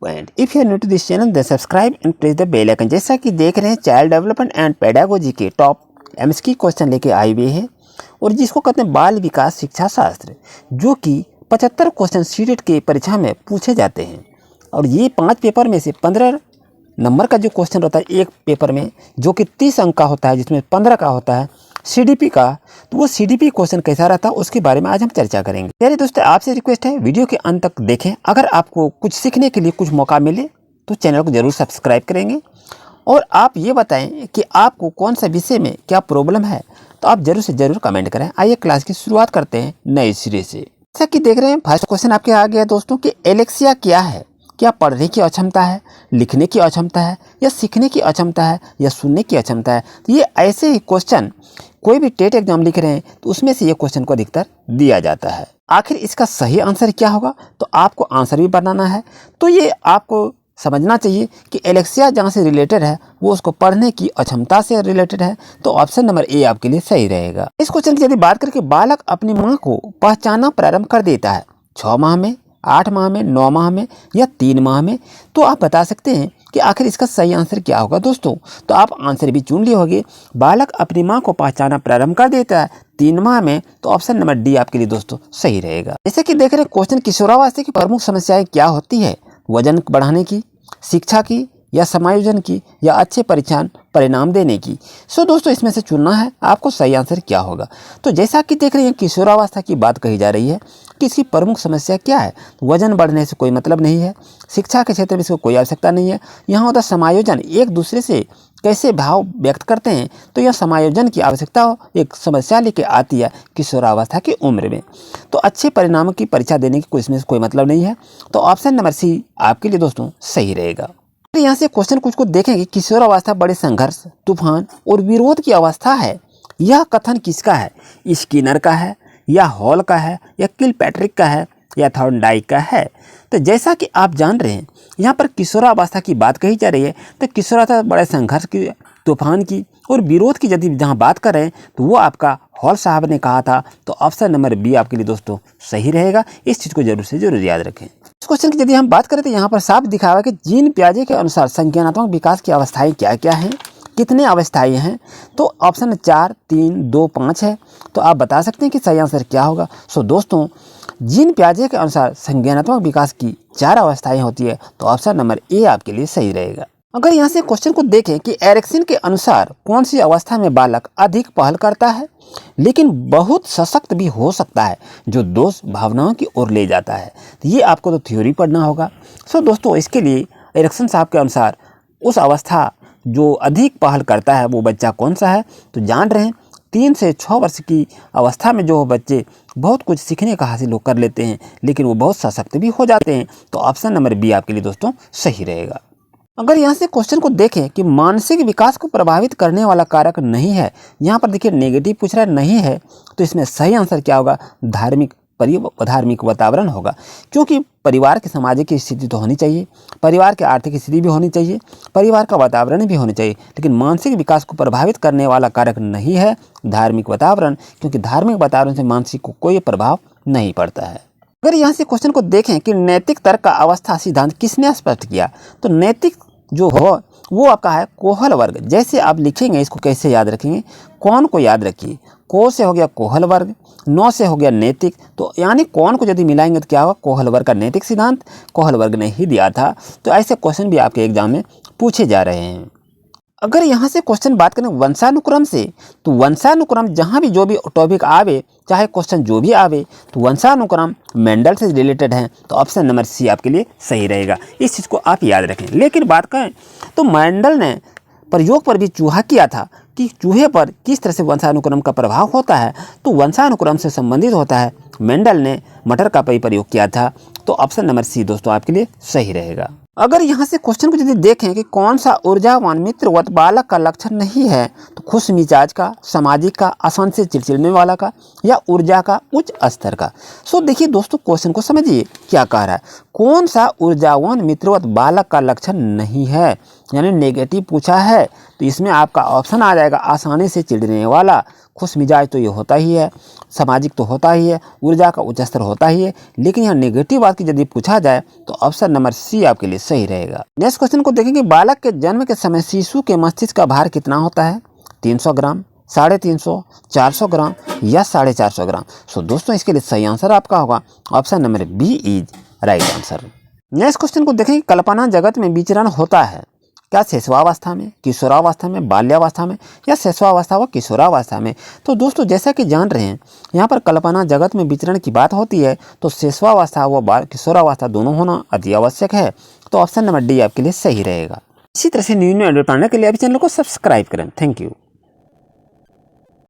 And if you are new to this channel, then subscribe and press the bell icon। जैसा कि देख रहे हैं चाइल्ड डेवलपमेंट एंड पेडागोजी के top MSQ question लेके आए हुए हैं और जिसको कहते हैं बाल विकास शिक्षा शास्त्र, जो कि 75 क्वेश्चन सीटेट के परीक्षा में पूछे जाते हैं। और ये 5 पेपर में से 15 नंबर का जो क्वेश्चन होता है एक पेपर में, जो कि 30 अंक का होता है, जिसमें 15 का होता है सीडीपी का। तो वो सीडीपी क्वेश्चन कैसा रहता है उसके बारे में आज हम चर्चा करेंगे। प्यारे दोस्तों, आपसे रिक्वेस्ट है वीडियो के अंत तक देखें। अगर आपको कुछ सीखने के लिए कुछ मौका मिले तो चैनल को जरूर सब्सक्राइब करेंगे। और आप ये बताएं कि आपको कौन सा विषय में क्या प्रॉब्लम है, तो आप जरूर से जरूर कमेंट करें। आइए क्लास की शुरुआत करते हैं नए सिरे से। जैसा कि देख रहे हैं फर्स्ट क्वेश्चन आपके आ गया दोस्तों कि एलेक्सिया क्या है। क्या पढ़ने की अक्षमता है, लिखने की अक्षमता है, या सीखने की अक्षमता है, या सुनने की अक्षमता है। तो ये ऐसे ही क्वेश्चन कोई भी टेट एग्जाम लिख रहे हैं तो उसमें से ये क्वेश्चन को अधिकतर दिया जाता है। आखिर इसका सही आंसर क्या होगा, तो आपको आंसर भी बनाना है। तो ये आपको समझना चाहिए कि एलेक्सिया जहाँ से रिलेटेड है वो उसको पढ़ने की अक्षमता से रिलेटेड है। तो ऑप्शन नंबर ए आपके लिए सही रहेगा। इस क्वेश्चन की यदि बात करके बालक अपनी माँ को पहचानना प्रारंभ कर देता है 6 माह में, 8 माह में, 9 माह में या 3 माह में, तो आप बता सकते हैं कि आखिर इसका सही आंसर क्या होगा दोस्तों। तो आप आंसर भी चुन लिए होंगे। बालक अपनी माँ को पहचानना प्रारंभ कर देता है 3 माह में, तो ऑप्शन नंबर डी आपके लिए दोस्तों सही रहेगा। जैसे कि देख रहे हैं क्वेश्चन, किशोरावस्था की प्रमुख समस्याएं क्या होती है। वजन बढ़ाने की, शिक्षा की, या समायोजन की, या अच्छे परीक्षा परिणाम देने की। सो दोस्तों, इसमें से चुनना है आपको सही आंसर क्या होगा। तो जैसा कि देख रहे हैं किशोरावस्था की बात कही जा रही है कि इसकी प्रमुख समस्या क्या है। वजन बढ़ने से कोई मतलब नहीं है, शिक्षा के क्षेत्र में इसको कोई आवश्यकता नहीं है। यहाँ होता समायोजन, एक दूसरे से कैसे भाव व्यक्त करते हैं, तो यह समायोजन की आवश्यकता एक समस्या लेके आती है किशोरावस्था की उम्र में। तो अच्छे परिणामों की परीक्षा देने की इसमें कोई मतलब नहीं है। तो ऑप्शन नंबर सी आपके लिए दोस्तों सही रहेगा। यहाँ से क्वेश्चन कुछ को देखेंगे, किशोरावस्था बड़े संघर्ष, तूफान और विरोध की अवस्था है। यह कथन किसका है। स्किनर का है, या हॉल का है, या किलपैट्रिक का है, या थॉर्नडाइक का है। तो जैसा कि आप जान रहे हैं यहाँ पर किशोरावस्था की बात कही जा रही है, तो किशोरावस्था बड़े संघर्ष की, तूफान की और विरोध की यदि जहाँ बात कर रहे हैं तो वो आपका हॉल साहब ने कहा था। तो ऑप्शन नंबर बी आपके लिए दोस्तों सही रहेगा। इस चीज़ को जरूर से जरूर याद रखें। इस क्वेश्चन की यदि हम बात करें तो यहाँ पर साफ दिखा हुआ है कि जीन पियाजे के अनुसार संज्ञानात्मक विकास की अवस्थाएं क्या क्या हैं, कितने अवस्थाएं हैं। तो ऑप्शन 4, 3, 2, 5 है। तो आप बता सकते हैं कि सही आंसर क्या होगा। सो दोस्तों, जीन पियाजे के अनुसार संज्ञानात्मक विकास की 4 अवस्थाएं होती है। तो ऑप्शन नंबर ए आपके लिए सही रहेगा। अगर यहाँ से क्वेश्चन को देखें कि एरिक्सन के अनुसार कौन सी अवस्था में बालक अधिक पहल करता है लेकिन बहुत सशक्त भी हो सकता है, जो दोष भावनाओं की ओर ले जाता है। तो ये आपको तो थ्योरी पढ़ना होगा। सो दोस्तों, इसके लिए एरिक्सन साहब के अनुसार उस अवस्था जो अधिक पहल करता है वो बच्चा कौन सा है। तो जान रहे हैं 3 से 6 वर्ष की अवस्था में जो बच्चे बहुत कुछ सीखने का हासिल कर लेते हैं लेकिन वो बहुत सशक्त भी हो जाते हैं। तो ऑप्शन नंबर बी आपके लिए दोस्तों सही रहेगा। अगर यहाँ से क्वेश्चन को देखें कि मानसिक विकास को प्रभावित करने वाला कारक नहीं है, यहाँ पर देखिए नेगेटिव पूछ रहा है, नहीं है। तो इसमें सही आंसर क्या होगा, धार्मिक वातावरण होगा। क्योंकि परिवार के सामाजिक की स्थिति तो होनी चाहिए, परिवार की आर्थिक स्थिति भी होनी चाहिए, परिवार का वातावरण भी होना चाहिए, लेकिन मानसिक विकास को प्रभावित करने वाला कारक नहीं है धार्मिक वातावरण, क्योंकि धार्मिक वातावरण से मानसिक को कोई प्रभाव नहीं पड़ता है। अगर यहाँ से क्वेश्चन को देखें कि नैतिक तर्क का अवस्था सिद्धांत किसने स्पष्ट किया, तो नैतिक जो हो वो आपका है कोहल वर्ग। जैसे आप लिखेंगे इसको कैसे याद रखेंगे, कौन को याद रखिए, को से हो गया कोहल वर्ग, नौ से हो गया नैतिक। तो यानी कौन को यदि मिलाएंगे तो क्या होगा, कोहल वर्ग का नैतिक सिद्धांत कोहल वर्ग ने ही दिया था। तो ऐसे क्वेश्चन भी आपके एग्जाम में पूछे जा रहे हैं। अगर यहाँ से क्वेश्चन बात करें वंशानुक्रम से, तो वंशानुक्रम जहाँ भी जो भी टॉपिक आवे, चाहे क्वेश्चन जो भी आवे, तो वंशानुक्रम मेंडल से रिलेटेड है। तो ऑप्शन नंबर सी आपके लिए सही रहेगा। इस चीज़ को आप याद रखें। लेकिन बात करें तो मेंडल ने प्रयोग पर भी चूहा किया था कि चूहे पर किस तरह से वंशानुक्रम का प्रभाव होता है। तो वंशानुक्रम से संबंधित होता है, मेंडल ने मटर का प्रयोग किया था। तो ऑप्शन नंबर सी दोस्तों आपके लिए सही रहेगा। अगर यहाँ से क्वेश्चन को यदि देखें कि कौन सा ऊर्जावान मित्रवत बालक का लक्षण नहीं है, तो खुश मिजाज का, सामाजिक का, आसान से चिड़चिड़ने वाला का, या ऊर्जा का उच्च स्तर का। सो देखिए दोस्तों, क्वेश्चन को समझिए क्या कह रहा है। कौन सा ऊर्जावान मित्रवत बालक का लक्षण नहीं है, यानी नेगेटिव पूछा है। तो इसमें आपका ऑप्शन आ जाएगा आसानी से चिढ़ने वाला, खुश मिजाज तो ये होता ही है, सामाजिक तो होता ही है, ऊर्जा का उच्च स्तर होता ही है। लेकिन यहाँ नेगेटिव बात की यदि पूछा जाए तो ऑप्शन नंबर सी आपके लिए सही रहेगा। नेक्स्ट क्वेश्चन को देखेंगे, बालक के जन्म के समय शिशु के मस्तिष्क का भार कितना होता है? 300 ग्राम, 350, 400 ग्राम या 450 ग्राम। सो दोस्तों इसके लिए सही आंसर आपका होगा option number B is right answer. Next question को देखेंगे, कल्पना जगत में विचरण होता है क्या शैशवावस्था में, किशोरावस्था में, बाल्यावस्था में या शैशवावस्था व किशोरावस्था में? तो दोस्तों जैसा कि जान रहे हैं यहाँ पर कल्पना जगत में विचरण की बात होती है तो शैशवावस्था व किशोरावस्था दोनों होना अति आवश्यक है। तो ऑप्शन नंबर डी आपके लिए सही रहेगा। इसी तरह से न्यू अपडेट पाने के लिए अभी चैनल को सब्सक्राइब करें। Thank you.